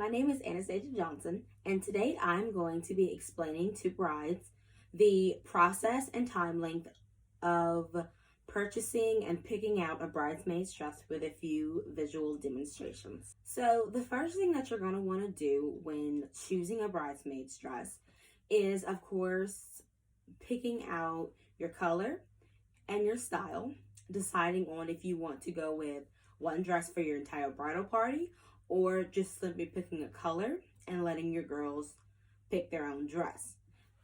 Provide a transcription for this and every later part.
My name is Anastasia Johnson, and today I'm going to be explaining to brides the process and time length of purchasing and picking out a bridesmaid's dress with a few visual demonstrations. So, the first thing that you're going to want to do when choosing a bridesmaid's dress is, of course, picking out your color and your style, deciding on if you want to go with one dress for your entire bridal party or just simply picking a color and letting your girls pick their own dress.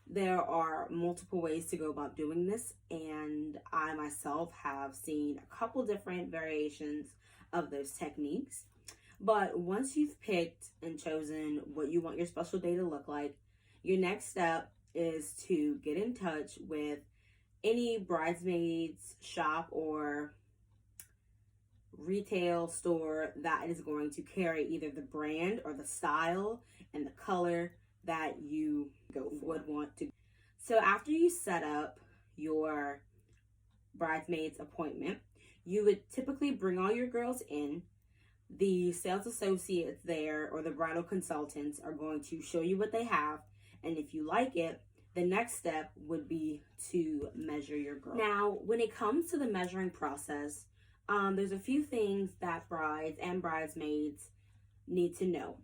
There are multiple ways to go about doing this, and I myself have seen a couple different variations of those techniques. But once you've picked and chosen what you want your special day to look like, your next step is to get in touch with any bridesmaids shop or retail store that is going to carry either the brand or the style and the color that you would want to. So after you set up your bridesmaids appointment, you would typically bring all your girls in. The sales associates there or the bridal consultants are going to show you what they have, and if you like it, the next step would be to measure your girl. Now, when it comes to the measuring process, there's a few things that brides and bridesmaids need to know.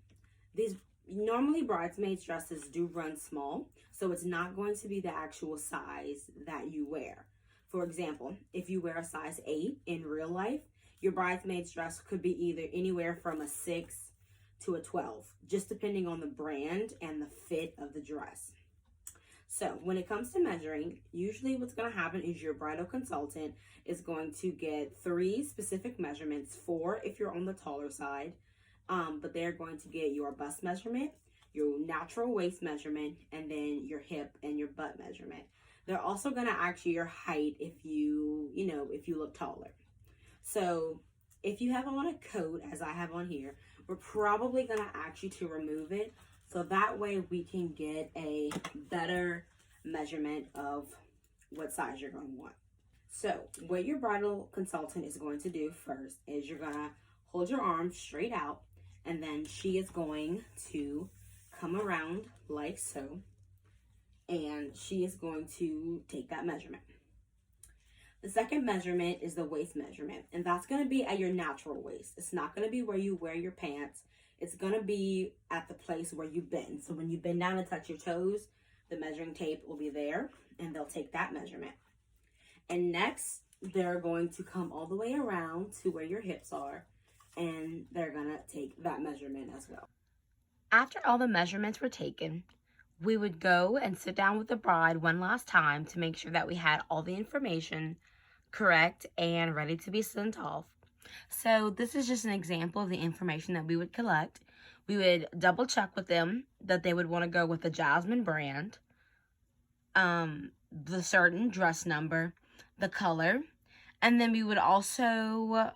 Normally bridesmaids dresses do run small, so it's not going to be the actual size that you wear. For example, if you wear a size 8 in real life, your bridesmaid's dress could be either anywhere from a 6 to a 12, just depending on the brand and the fit of the dress. So when it comes to measuring, usually what's going to happen is your bridal consultant is going to get 3 specific measurements, 4 if you're on the taller side, but they're going to get your bust measurement, your natural waist measurement, and then your hip and your butt measurement. They're also going to ask you your height if you look taller. So if you have on a coat, as I have on here, we're probably going to ask you to remove it. So that way we can get a better measurement of what size you're going to want. So what your bridal consultant is going to do first is you're going to hold your arms straight out, and then she is going to come around like so, and she is going to take that measurement. The second measurement is the waist measurement, and that's going to be at your natural waist. It's not going to be where you wear your pants. It's going to be at the place where you bend. So when you bend down and touch your toes, the measuring tape will be there, and they'll take that measurement. And next, they're going to come all the way around to where your hips are, and they're going to take that measurement as well. After all the measurements were taken, we would go and sit down with the bride one last time to make sure that we had all the information correct and ready to be sent off. So this is just an example of the information that we would collect. We would double check with them that they would want to go with the Jasmine brand, the certain dress number, the color, and then we would also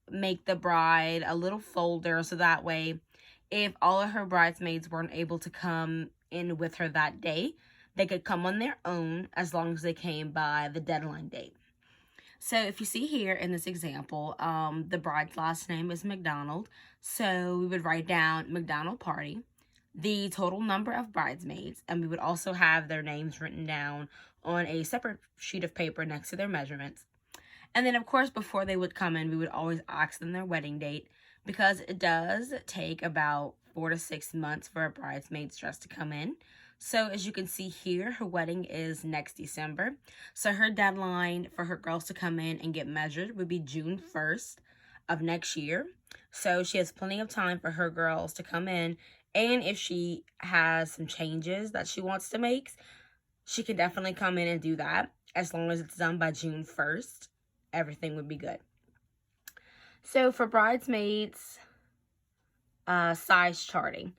make the bride a little folder so that way if all of her bridesmaids weren't able to come in with her that day, they could come on their own as long as they came by the deadline date. So if you see here in this example, the bride's last name is McDonald. So we would write down McDonald Party, the total number of bridesmaids, and we would also have their names written down on a separate sheet of paper next to their measurements. And then, of course, before they would come in, we would always ask them their wedding date, because it does take about 4 to 6 months for a bridesmaid's dress to come in. So as you can see here, her wedding is next December. So her deadline for her girls to come in and get measured would be June 1st of next year. So she has plenty of time for her girls to come in. And if she has some changes that she wants to make, she can definitely come in and do that. As long as it's done by June 1st, everything would be good. So for bridesmaids, size charting.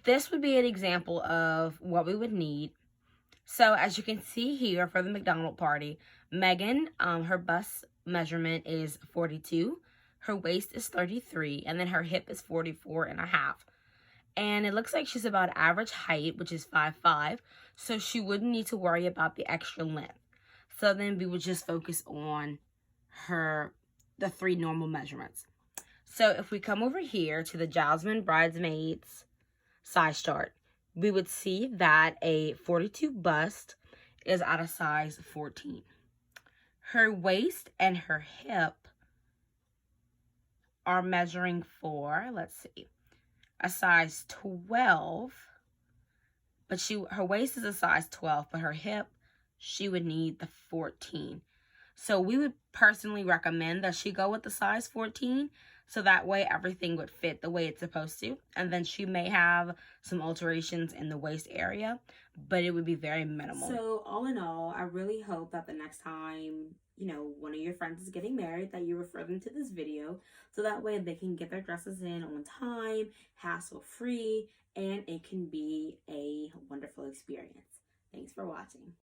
This would be an example of what we would need. So as you can see here for the McDonald party, Megan, her bust measurement is 42, her waist is 33, and then her hip is 44 and a half. And it looks like she's about average height, which is 5'5", so she wouldn't need to worry about the extra length. So then we would just focus on the 3 normal measurements. So if we come over here to the Jasmine Bridesmaids size chart, we would see that a 42 bust is at a size 14. Her waist and her hip are measuring for, let's see, a size 12, but her waist is a size 12, but her hip, she would need the 14. So we would personally recommend that she go with the size 14, so that way everything would fit the way it's supposed to. And then she may have some alterations in the waist area, but it would be very minimal. So all in all, I really hope that the next time, you know, one of your friends is getting married, that you refer them to this video, so that way they can get their dresses in on time, hassle-free, and it can be a wonderful experience. Thanks for watching.